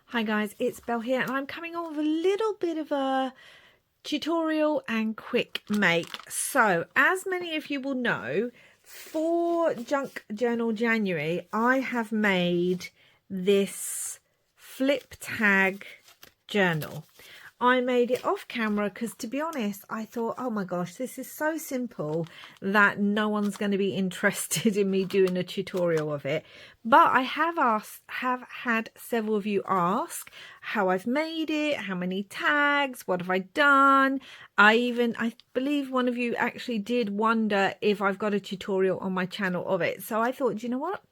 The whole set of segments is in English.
Hi guys, it's Belle here and I'm coming on with a little bit of a tutorial and quick make. So as many of you will know, for Junk Journal January I have made this flip tag journal. I made it off camera because, to be honest, I thought, oh my gosh, this is so simple that no one's going to be interested in me doing a tutorial of it. But I have had several of you ask how I've made it, how many tags, what have I done. I believe one of you actually did wonder if I've got a tutorial on my channel of it. So I thought, you know what,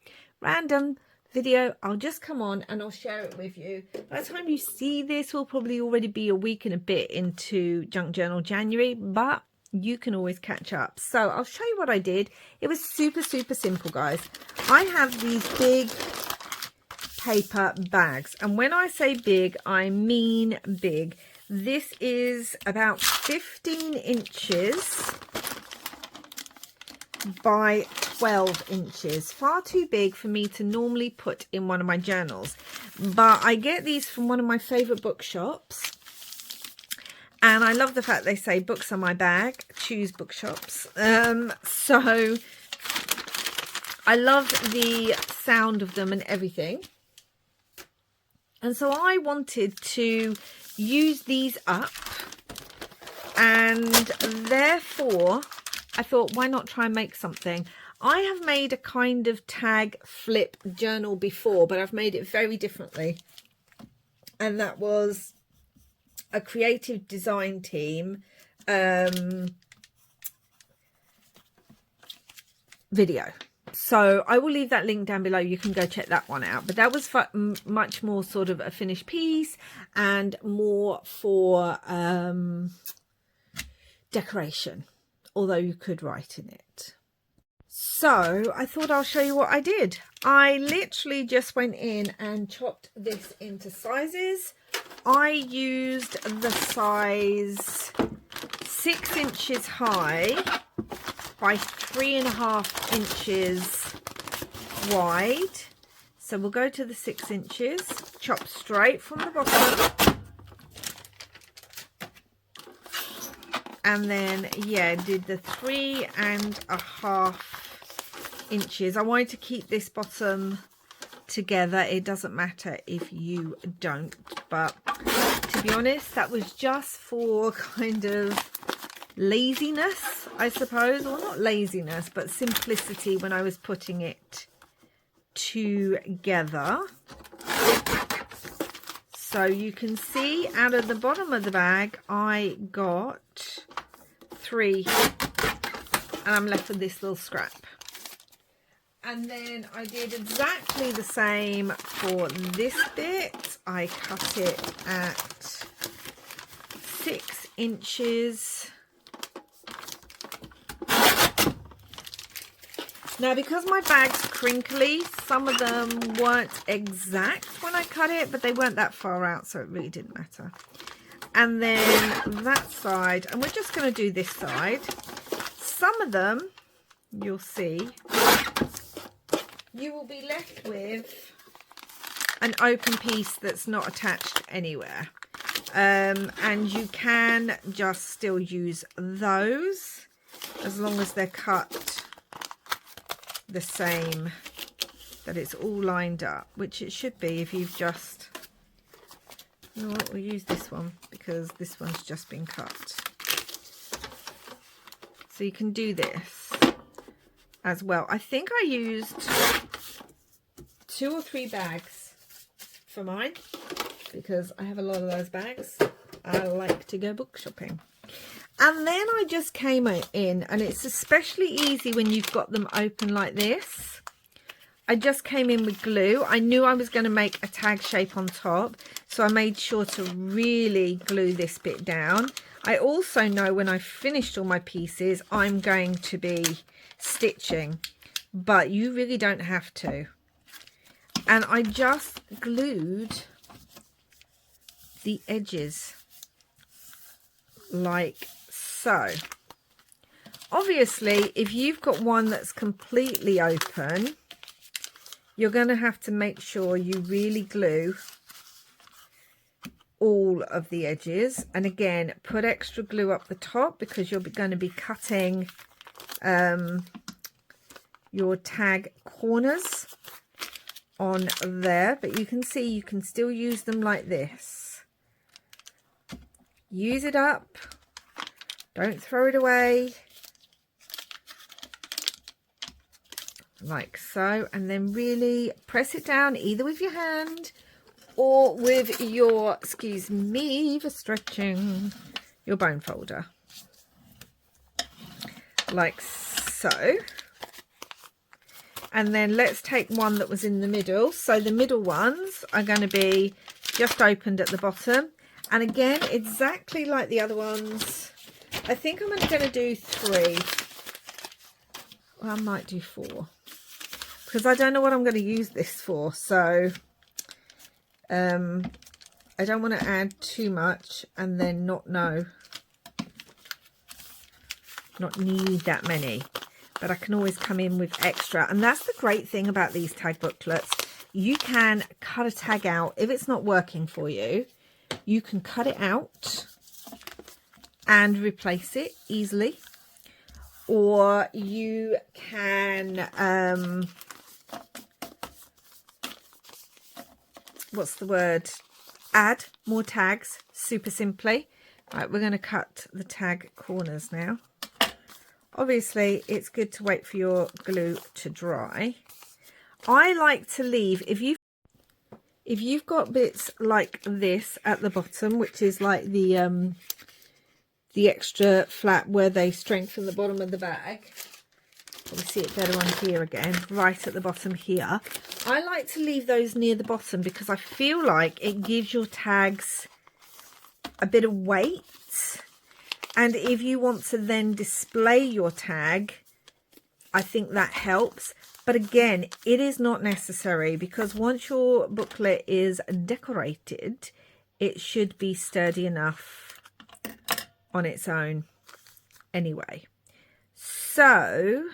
random video, I'll just come on and I'll share it with you. By the time you see this, we'll probably already be a week and a bit into Junk Journal January, but you can always catch up. So I'll show you what I did. It was super simple, guys. I have these big paper bags, and when I say big, I mean big. This is about 15 inches by 12 inches, far too big for me to normally put in one of my journals, but I get these from one of my favorite bookshops, and I love the fact they say books are my bag, choose bookshops. So I love the sound of them and everything, and so I wanted to use these up, and therefore I thought, why not try and make something? I have made a kind of tag flip journal before, but I've made it very differently. And that was a creative design team video. So I will leave that link down below. You can go check that one out. But that was much more sort of a finished piece and more for decoration, although you could write in it. So I thought I'll show you what I did. I literally just went in and chopped this into sizes. I used the size 6 inches high by 3.5 inches wide. So we'll go to the 6 inches, chop straight from the bottom. And then, yeah, did the 3.5 inches. I wanted to keep this bottom together. It doesn't matter if you don't, but to be honest, that was just for kind of laziness, I suppose. Well, not laziness, but simplicity when I was putting it together. So you can see out of the bottom of the bag, I got 3, and I'm left with this little scrap. And then I did exactly the same for this bit. I cut it at 6 inches. Now, because my bag's crinkly, some of them weren't exact when I cut it, but they weren't that far out, so it really didn't matter. And then that side, and we're just going to do this side. Some of them, you'll see, you will be left with an open piece that's not attached anywhere. And you can just still use those as long as they're cut the same, that it's all lined up, which it should be if you've just, you know what, we'll use this one because this one's just been cut. So you can do this as well. I think I used 2 or 3 bags for mine because I have a lot of those bags. I like to go book shopping. And then I just came in, and it's especially easy when you've got them open like this. I just came in with glue. I knew I was going to make a tag shape on top, so I made sure to really glue this bit down. I also know when I've finished all my pieces, I'm going to be stitching, but you really don't have to. And I just glued the edges like so. Obviously, if you've got one that's completely open, you're going to have to make sure you really glue all of the edges. And again, put extra glue up the top because you're going to be cutting your tag corners on there. But you can see you can still use them like this. Use it up. Don't throw it away. Like so. And then really press it down either with your hand or with your, excuse me for stretching, your bone folder. Like so. And then let's take one that was in the middle. So the middle ones are going to be just opened at the bottom. And again, exactly like the other ones. I think I'm only going to do 3. Well, I might do 4. Because I don't know what I'm going to use this for. So I don't want to add too much and then not need that many. But I can always come in with extra. And that's the great thing about these tag booklets. You can cut a tag out. If it's not working for you, you can cut it out and replace it easily. Or you can, what's the word? Add more tags super simply. Right, we're going to cut the tag corners now. Obviously, it's good to wait for your glue to dry. I like to leave, if you've got bits like this at the bottom, which is like the extra flap where they strengthen the bottom of the bag. Probably see it better on here again, right at the bottom here. I like to leave those near the bottom because I feel like it gives your tags a bit of weight. And if you want to then display your tag, I think that helps. But again, it is not necessary because once your booklet is decorated, it should be sturdy enough on its own anyway. So,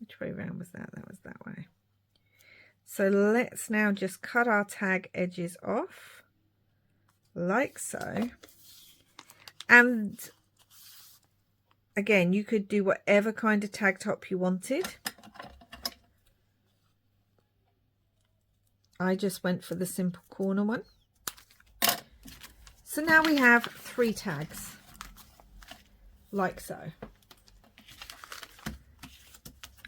which way around was that? That was that way. So let's now just cut our tag edges off like so. And again, you could do whatever kind of tag top you wanted. I just went for the simple corner one. So now we have 3 tags, like so.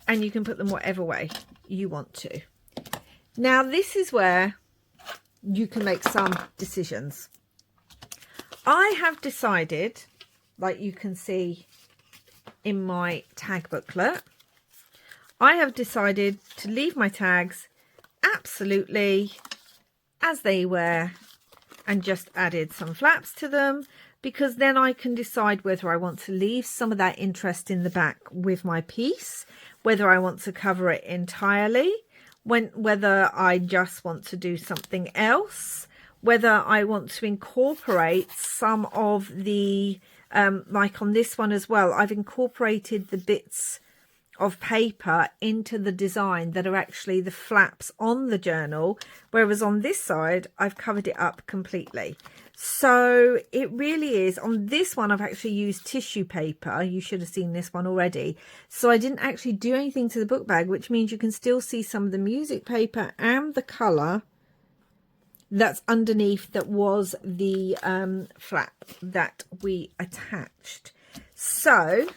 And you can put them whatever way you want to. Now this is where you can make some decisions. I have decided, like you can see in my tag booklet, I have decided to leave my tags absolutely as they were and just added some flaps to them, because then I can decide whether I want to leave some of that interest in the back with my piece, whether I want to cover it entirely, whether I just want to do something else, whether I want to incorporate some of the, like on this one as well, I've incorporated the bits of paper into the design that are actually the flaps on the journal, whereas on this side I've covered it up completely. So it really is, on this one I've actually used tissue paper. You should have seen this one already. So I didn't actually do anything to the book bag, which means you can still see some of the music paper and the colour that's underneath that was the flap that we attached. So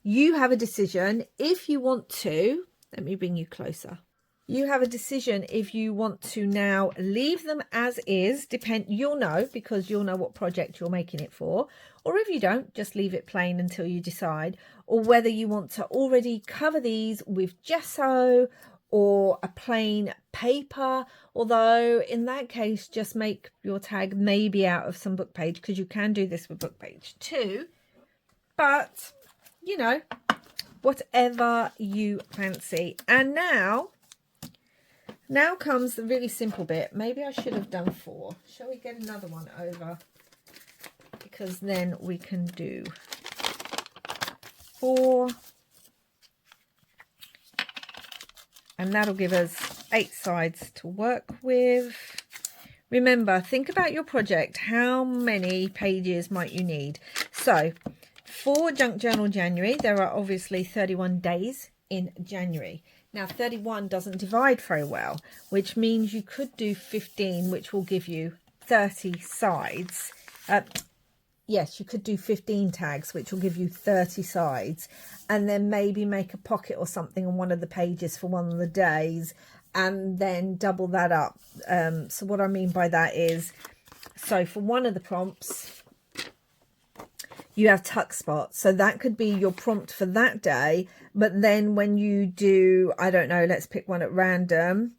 you have a decision if you want to, let me bring you closer. You have a decision if you want to now leave them as is, you'll know, because you'll know what project you're making it for, or if you don't, just leave it plain until you decide, or whether you want to already cover these with gesso or a plain paper, although in that case just make your tag maybe out of some book page, because you can do this with book page too. But you know, whatever you fancy. And now comes the really simple bit. Maybe I should have done 4. Shall we get another one over, because then we can do 4. And that'll give us 8 sides to work with. Remember, think about your project. How many pages might you need? So for Junk Journal January, there are obviously 31 days in January. Now 31 doesn't divide very well, which means you could do 15, which will give you 30 sides. Yes, you could do 15 tags, which will give you 30 sides, and then maybe make a pocket or something on one of the pages for one of the days, and then double that up. So what I mean by that is, so for one of the prompts, you have tuck spots. So that could be your prompt for that day. But then when you do, I don't know, let's pick one at random,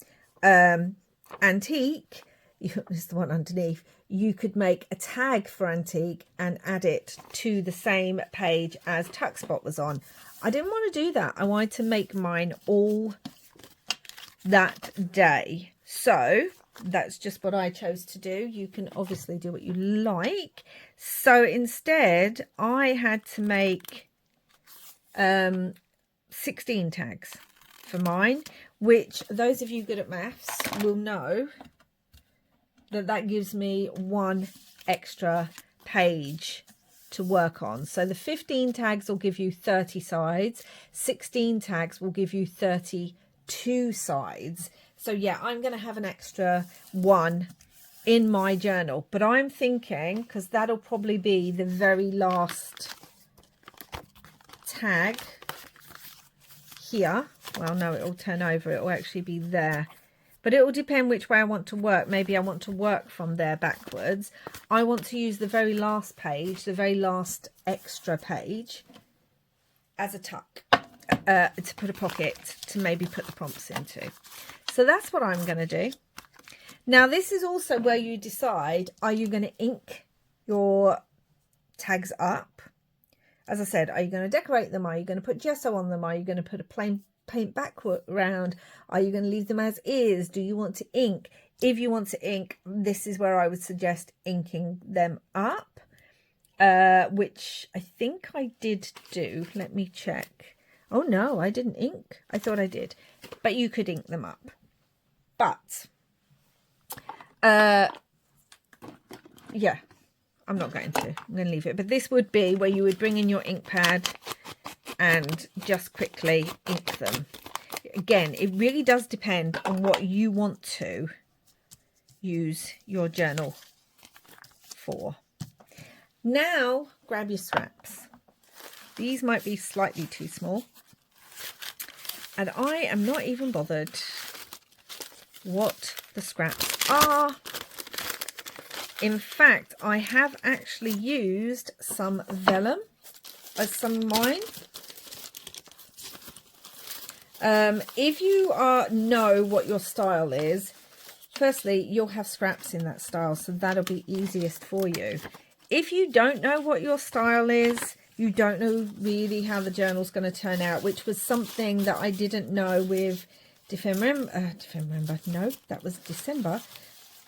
antique, is the one underneath, you could make a tag for antique and add it to the same page as tuck spot was on. I didn't want to do that. I wanted to make mine all that day. So that's just what I chose to do. You can obviously do what you like. So instead, I had to make 16 tags for mine, which those of you good at maths will know that gives me one extra page to work on. So the 15 tags will give you 30 sides. 16 tags will give you 32 sides. So yeah, I'm going to have an extra one in my journal, but I'm thinking, because that'll probably be the very last tag here. Well, no, it'll turn over. It'll actually be there. But it will depend which way I want to work. Maybe I want to work from there backwards. I want to use the very last page, the very last extra page, as a tuck, to put a pocket to maybe put the prompts into. So that's what I'm going to do. Now, this is also where you decide, are you going to ink your tags up? As I said, are you going to decorate them? Are you going to put gesso on them? Are you going to put a plain paint background? Are you going to leave them as is? Do you want to ink? If you want to ink, this is where I would suggest inking them up, which I think I did do. Let me check. Oh no, I didn't ink. I thought I did, but you could ink them up. But yeah, I'm not going to. I'm going to leave it. But this would be where you would bring in your ink pad and just quickly ink them. Again, it really does depend on what you want to use your journal for. Now, grab your scraps. These might be slightly too small, and I am not even bothered what the scraps are. In fact, I have actually used some vellum as some of mine. If you know what your style is, firstly, you'll have scraps in that style, so that'll be easiest for you. If you don't know what your style is, you don't know really how the journal's going to turn out, which was something that I didn't know with December. No, that was December.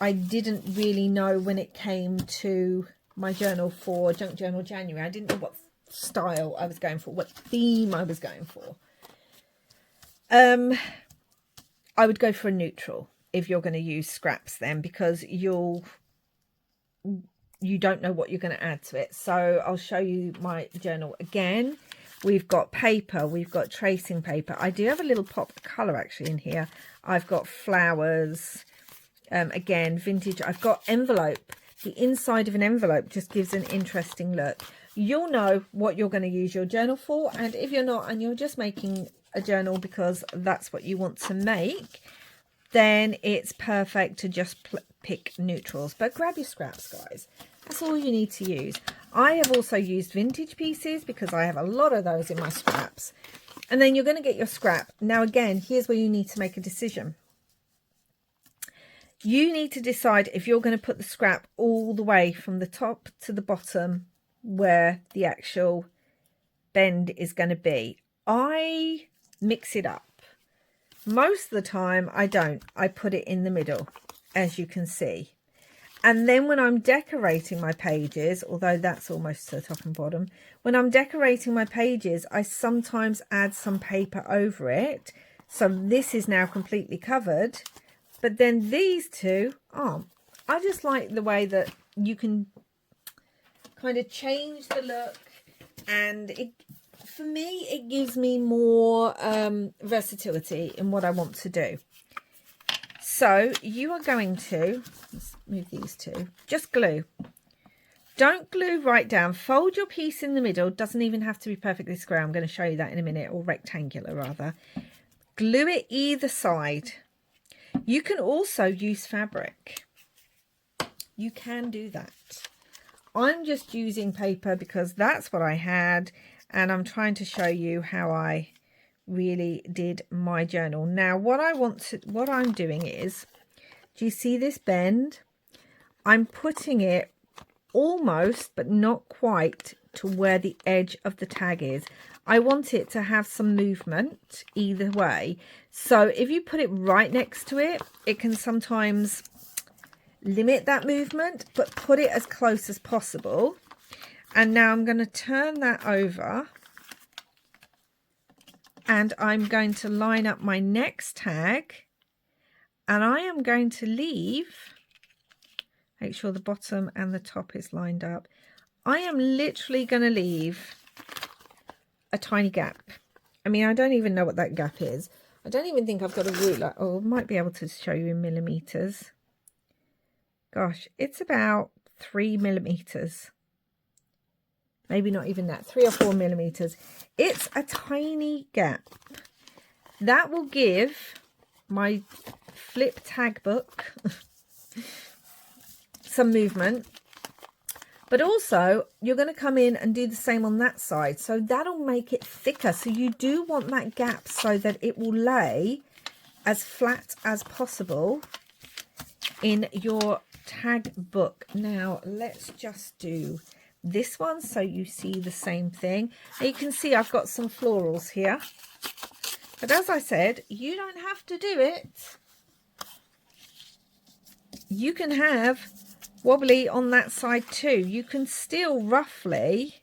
I didn't really know when it came to my journal for Junk Journal January. I didn't know what style I was going for, what theme I was going for. I would go for a neutral if you're going to use scraps then, because you don't know what you're going to add to it. So I'll show you my journal again. We've got paper, we've got tracing paper. I do have a little pop of colour actually in here. I've got flowers, again, vintage. I've got envelope. The inside of an envelope just gives an interesting look. You'll know what you're going to use your journal for, and if you're not and you're just making a journal because that's what you want to make, then it's perfect to just pick neutrals. But grab your scraps, guys. That's all you need to use. I have also used vintage pieces because I have a lot of those in my scraps. And then you're going to get your scrap. Now again, here's where you need to make a decision. You need to decide if you're going to put the scrap all the way from the top to the bottom where the actual bend is going to be. I mix it up. Most of the time I don't. I put it in the middle, as you can see. And then when I'm decorating my pages, although that's almost to the top and bottom, when I'm decorating my pages, I sometimes add some paper over it. So this is now completely covered, but then these two aren't. I just like the way that you can kind of change the look, and for me it gives me more versatility in what I want to do. So you are going to, let's move these two, just glue. Don't glue right down. Fold your piece in the middle. Doesn't even have to be perfectly square. I'm going to show you that in a minute, or rectangular rather. Glue it either side. You can also use fabric. You can do that. I'm just using paper because that's what I had, and I'm trying to show you how I really did my journal. Now what I'm doing is, do you see this bend? I'm putting it almost but not quite to where the edge of the tag is. I want it to have some movement either way. So if you put it right next to it, it can sometimes limit that movement, but put it as close as possible. And now I'm going to turn that over, and I'm going to line up my next tag, and I am going to leave, make sure the bottom and the top is lined up. I am literally going to leave a tiny gap. I mean, I don't even know what that gap is. I don't even think I've got a ruler. Oh, I might be able to show you in millimeters. Gosh, it's about 3 millimeters. Maybe not even that, 3 or 4 millimeters. It's a tiny gap. That will give my flip tag book some movement. But also, you're going to come in and do the same on that side. So that'll make it thicker. So you do want that gap so that it will lay as flat as possible in your tag book. Now, let's just do this one so you see the same thing. Now, you can see I've got some florals here. But as I said, you don't have to do it. You can have wobbly on that side too. You can still roughly,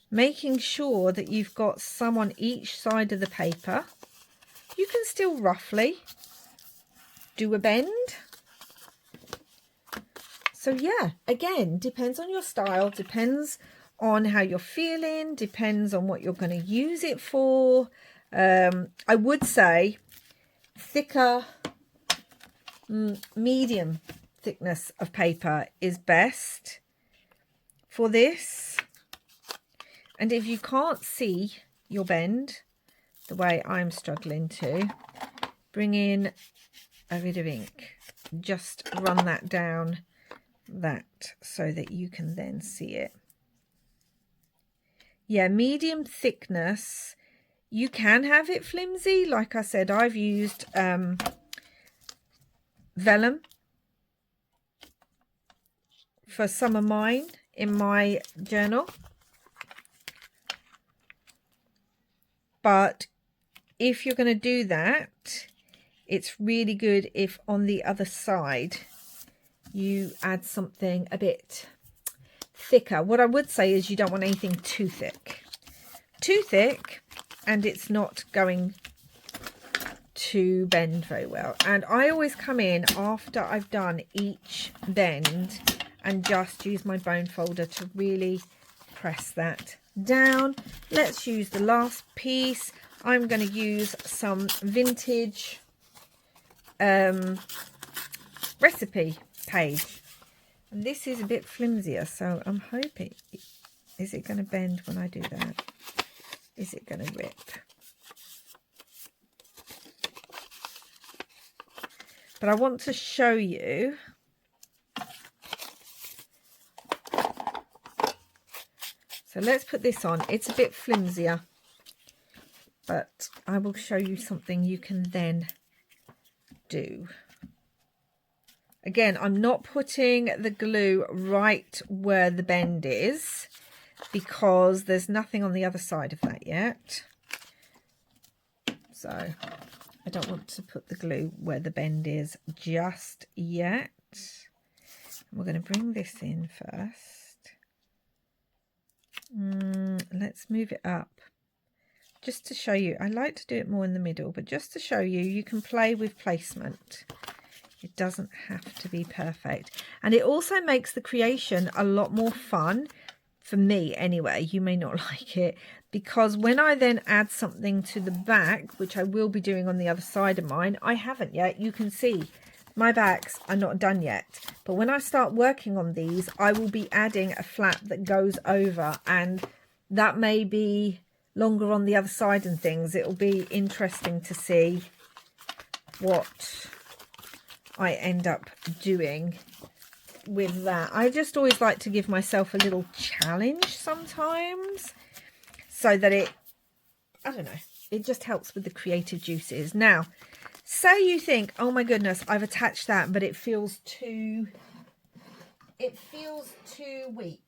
making sure that you've got some on each side of the paper, you can still roughly do a bend. So yeah, again, depends on your style, depends on how you're feeling, depends on what you're going to use it for. I would say thicker, medium thickness of paper is best for this. And if you can't see your bend the way I'm struggling to, bring in a bit of ink, just run that down that so that you can then see it. Yeah, medium thickness. You can have it flimsy. Like I said, I've used vellum for some of mine in my journal. But if you're going to do that, it's really good if on the other side you add something a bit thicker. What I would say is you don't want anything too thick. Too thick, and it's not going to bend very well. And I always come in after I've done each bend and just use my bone folder to really press that down. Let's use the last piece. I'm going to use some vintage recipe page. And this is a bit flimsier, so I'm hoping, is it going to bend when I do that? Is it going to rip? But I want to show you. So let's put this on. It's a bit flimsier, but I will show you something you can then do. Again, I'm not putting the glue right where the bend is because there's nothing on the other side of that yet. So I don't want to put the glue where the bend is just yet. We're going to bring this in first. Let's move it up just to show you. I like to do it more in the middle, but just to show you, you can play with placement. It doesn't have to be perfect. And it also makes the creation a lot more fun, for me anyway. You may not like it, because when I then add something to the back, which I will be doing on the other side of mine, I haven't yet. You can see my backs are not done yet. But when I start working on these, I will be adding a flap that goes over, and that may be longer on the other side and things. It'll be interesting to see what I end up doing with that. I just always like to give myself a little challenge sometimes, so that it, I don't know, it just helps with the creative juices. Now, say you think, oh my goodness, I've attached that, but it feels too weak.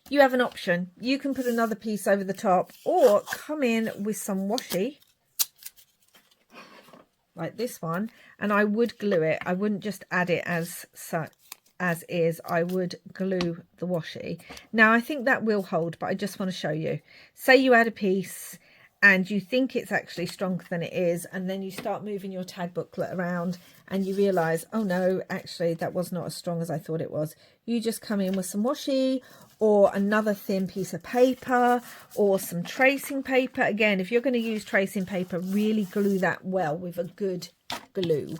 You have an option. You can put another piece over the top, or come in with some washi like this one, and I would glue it. I wouldn't just add it as is. I would glue the washi. Now I think that will hold, but I just want to show you. Say you add a piece and you think it's actually stronger than it is, and then you start moving your tag booklet around and you realize, oh no, actually that was not as strong as I thought it was. You just come in with some washi, or another thin piece of paper, or some tracing paper. Again, if you're going to use tracing paper, really glue that well with a good glue.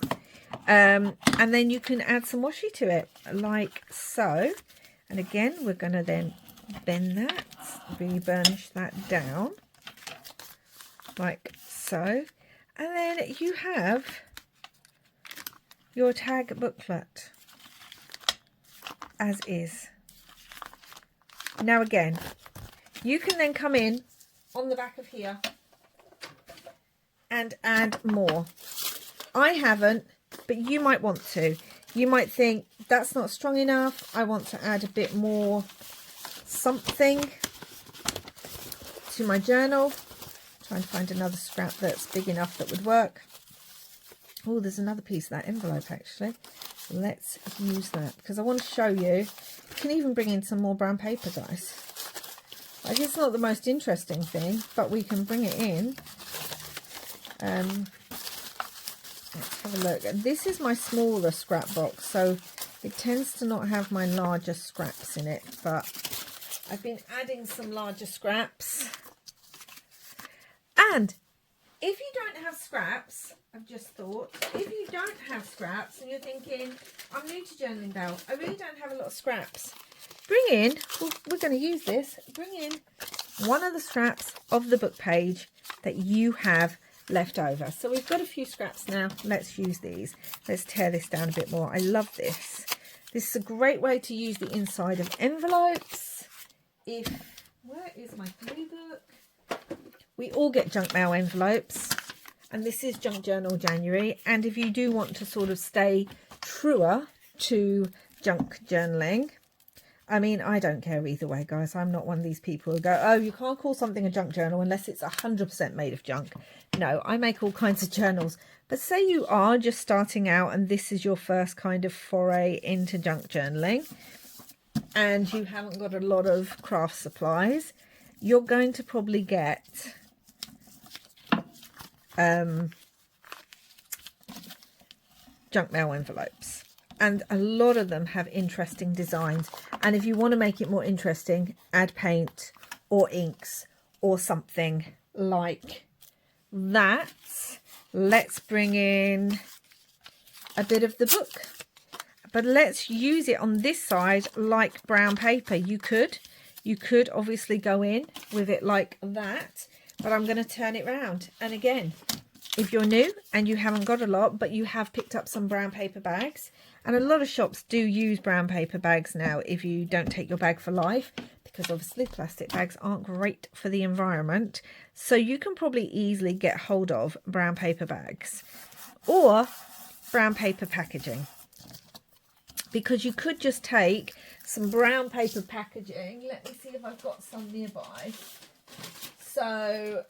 And then you can add some washi to it, like so. And again, we're going to then bend that, re-burnish that down, like so. And then you have your tag booklet as is. Now again, you can then come in on the back of here and add more. I haven't, but you might want to. You might think, that's not strong enough, I want to add a bit more something to my journal. Trying to find another scrap that's big enough that would work. Oh, there's another piece of that envelope actually. Let's use that, because I want to show you. You can even bring in some more brown paper, guys. Like, it's not the most interesting thing, but we can bring it in. Let's have a look. This is my smaller scrap box, so it tends to not have my larger scraps in it, but I've been adding some larger scraps. And if you don't have scraps, I've just thought, if you don't have scraps and you're thinking, I'm new to journaling, Belle, I really don't have a lot of scraps, bring in, well, we're going to use this, bring in one of the scraps of the book page that you have left over. So we've got a few scraps now. Let's use these. Let's tear this down a bit more. I love this. This is a great way to use the inside of envelopes. Where is my glue book? We all get junk mail envelopes, and this is Junk Journal January. And if you do want to sort of stay truer to junk journaling, I mean, I don't care either way, guys. I'm not one of these people who go, oh, you can't call something a junk journal unless it's 100% made of junk. No, I make all kinds of journals. But say you are just starting out and this is your first kind of foray into junk journaling, and you haven't got a lot of craft supplies, you're going to probably get junk mail envelopes, and a lot of them have interesting designs. And if you want to make it more interesting, add paint or inks or something like that. Let's bring in a bit of the book, but let's use it on this side like brown paper. You could obviously go in with it like that, but I'm going to turn it round. And again, if you're new and you haven't got a lot, but you have picked up some brown paper bags, and a lot of shops do use brown paper bags now if you don't take your bag for life, because obviously plastic bags aren't great for the environment. So you can probably easily get hold of brown paper bags or brown paper packaging, because you could just take some brown paper packaging. Let me see if I've got some nearby. So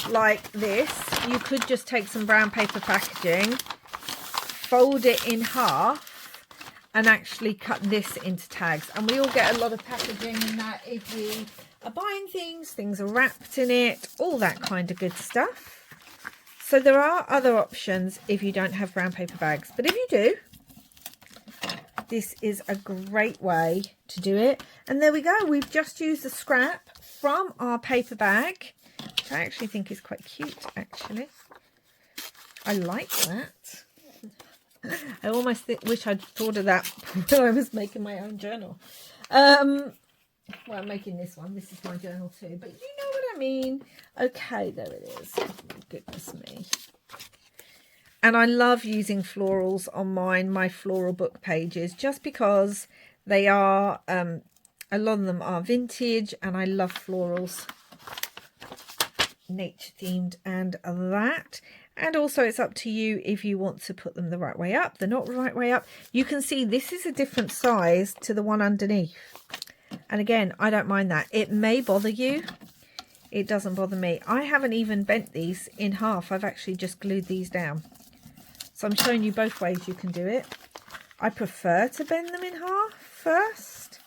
like this, you could just take some brown paper packaging, fold it in half, and actually cut this into tags. And we all get a lot of packaging in that if we are buying things are wrapped in it, all that kind of good stuff. So there are other options if you don't have brown paper bags, but if you do, this is a great way to do it. And there we go. We've just used the scrap from our paper bag, which I actually think is quite cute, actually. I like that. I almost wish I'd thought of that when I was making my own journal. Well, I'm making this one. This is my journal too, but you know what I mean. Okay, there it is. Oh, goodness me. And I love using florals on my floral book pages, just because they are, a lot of them are vintage, and I love florals, nature themed and that. And also it's up to you if you want to put them the right way up, the not right way up. You can see this is a different size to the one underneath. And again, I don't mind that. It may bother you. It doesn't bother me. I haven't even bent these in half. I've actually just glued these down. So I'm showing you both ways you can do it. I prefer to bend them in half first,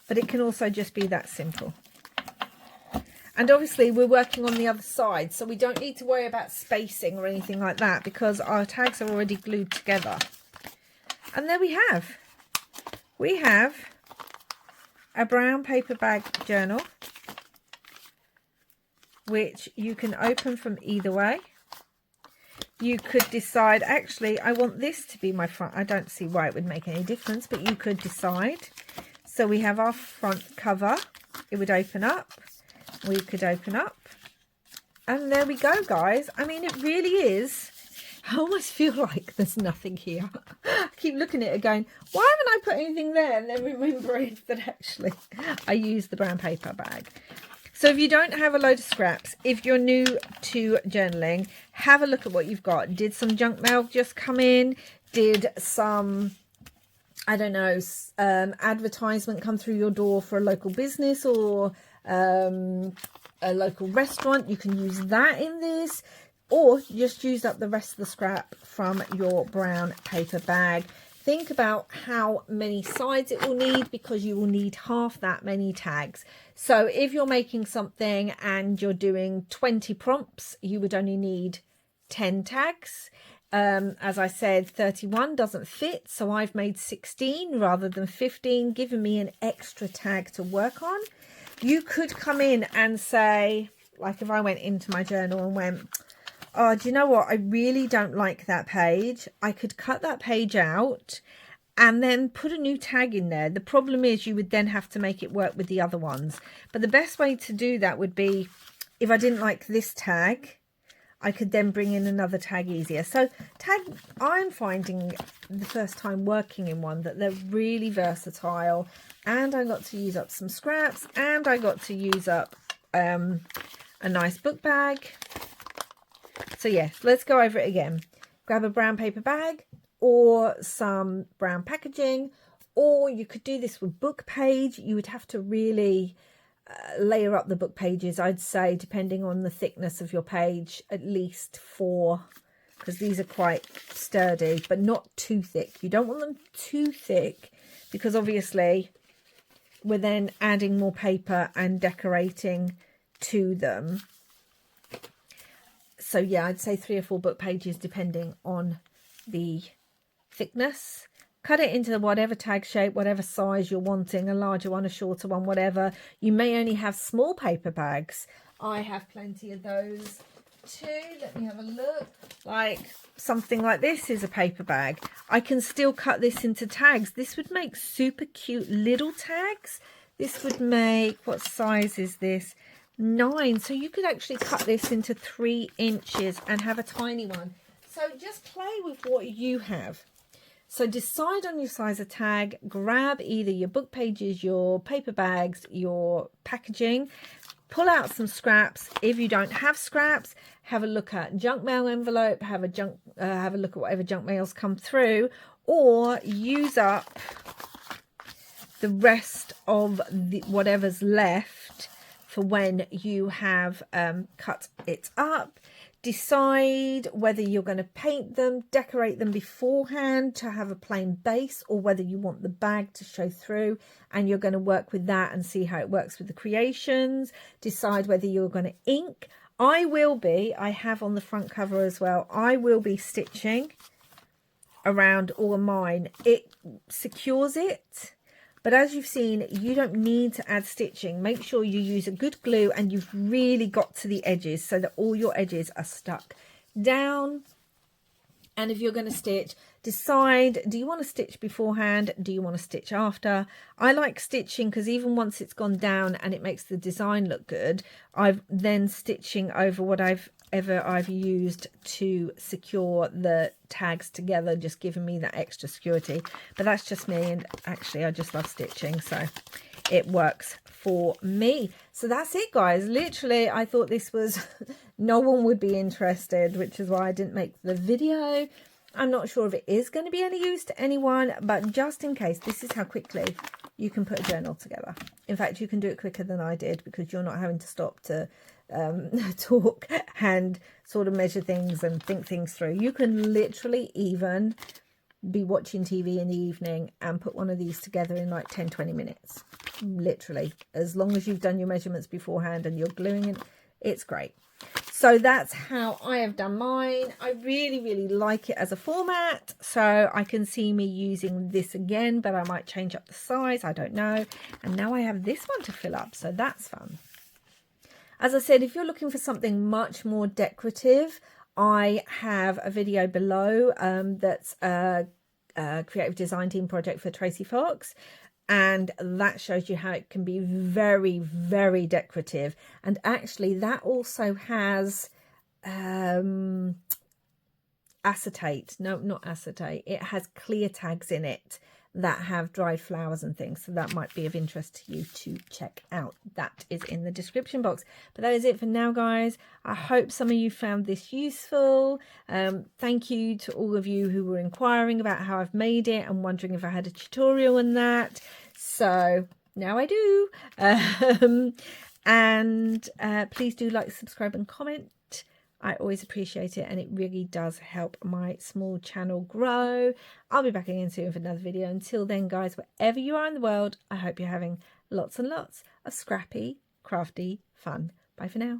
but it can also just be that simple. And obviously we're working on the other side, so we don't need to worry about spacing or anything like that, because our tags are already glued together. And there we have. We have a brown paper bag journal, which you can open from either way. You could decide, actually, I want this to be my front. I don't see why it would make any difference, but you could decide. So we have our front cover. It would open up. We could open up. And there we go, guys. I mean, it really is. I almost feel like there's nothing here. I keep looking at it going, why haven't I put anything there? And then remembering that actually I used the brown paper bag. So if you don't have a load of scraps, if you're new to journaling, have a look at what you've got. Did some junk mail just come in? Did some, I don't know, advertisement come through your door for a local business or a local restaurant? You can use that in this, or just use up the rest of the scrap from your brown paper bag. Think about how many sides it will need, because you will need half that many tags. So if you're making something and you're doing 20 prompts, you would only need 10 tags. As I said, 31 doesn't fit, so I've made 16 rather than 15, giving me an extra tag to work on. You could come in and say, like if I went into my journal and went, oh, do you know what? I really don't like that page. I could cut that page out and then put a new tag in there. The problem is you would then have to make it work with the other ones. But the best way to do that would be, if I didn't like this tag, I could then bring in another tag easier. So I'm finding the first time working in one that they're really versatile, and I got to use up some scraps, and I got to use up a nice book bag. So yeah, let's go over it again. Grab a brown paper bag or some brown packaging, or you could do this with book page. You would have to really layer up the book pages, I'd say, depending on the thickness of your page, at least 4, because these are quite sturdy, but not too thick. You don't want them too thick, because obviously we're then adding more paper and decorating to them. So yeah, I'd say 3 or 4 book pages depending on the thickness. Cut it into whatever tag shape, whatever size you're wanting, a larger one, a shorter one, whatever. You may only have small paper bags. I have plenty of those too. Let me have a look. Like something like this is a paper bag. I can still cut this into tags. This would make super cute little tags. This would make, what size is this? 9. So you could actually cut this into 3 inches and have a tiny one. So just play with what you have. So decide on your size of tag, grab either your book pages, your paper bags, your packaging, pull out some scraps. If you don't have scraps, have a look at junk mail envelope, have a look at whatever junk mails come through, or use up the rest of whatever's left for when you have cut it up. Decide whether you're going to paint them, decorate them beforehand to have a plain base, or whether you want the bag to show through, and you're going to work with that and see how it works with the creations. Decide whether you're going to ink. I have on the front cover as well, I will be stitching around all of mine. It secures it, but as you've seen, you don't need to add stitching. Make sure you use a good glue and you've really got to the edges so that all your edges are stuck down. And if you're going to stitch, decide, do you want to stitch beforehand? Do you want to stitch after? I like stitching because even once it's gone down and it makes the design look good, I've then stitching over what I've used to secure the tags together, just giving me that extra security. But that's just me, and actually I just love stitching, so it works for me. So that's it, guys. Literally, I thought this was no one would be interested, which is why I didn't make the video. I'm not sure if it is going to be any use to anyone, but just in case, this is how quickly you can put a journal together. In fact, you can do it quicker than I did because you're not having to stop to talk and sort of measure things and think things through. You can literally even be watching TV in the evening and put one of these together in like 10-20 minutes, literally, as long as you've done your measurements beforehand and you're gluing it. It's great. So that's how I have done mine. I really like it as a format, so I can see me using this again, but I might change up the size, I don't know. And now I have this one to fill up, so that's fun. As I said, if you're looking for something much more decorative, I have a video below that's a creative design team project for Tracy Fox, and that shows you how it can be very decorative. And actually that also has acetate, no, not acetate, it has clear tags in it that have dried flowers and things, so that might be of interest to you to check out. That is in the description box. But that is it for now, guys. I hope some of you found this useful. Thank you to all of you who were inquiring about how I've made it and wondering if I had a tutorial on that. So now I do. Please do like, subscribe and comment. I always appreciate it, and it really does help my small channel grow. I'll be back again soon for another video. Until then, guys, wherever you are in the world, I hope you're having lots and lots of scrappy, crafty fun. Bye for now.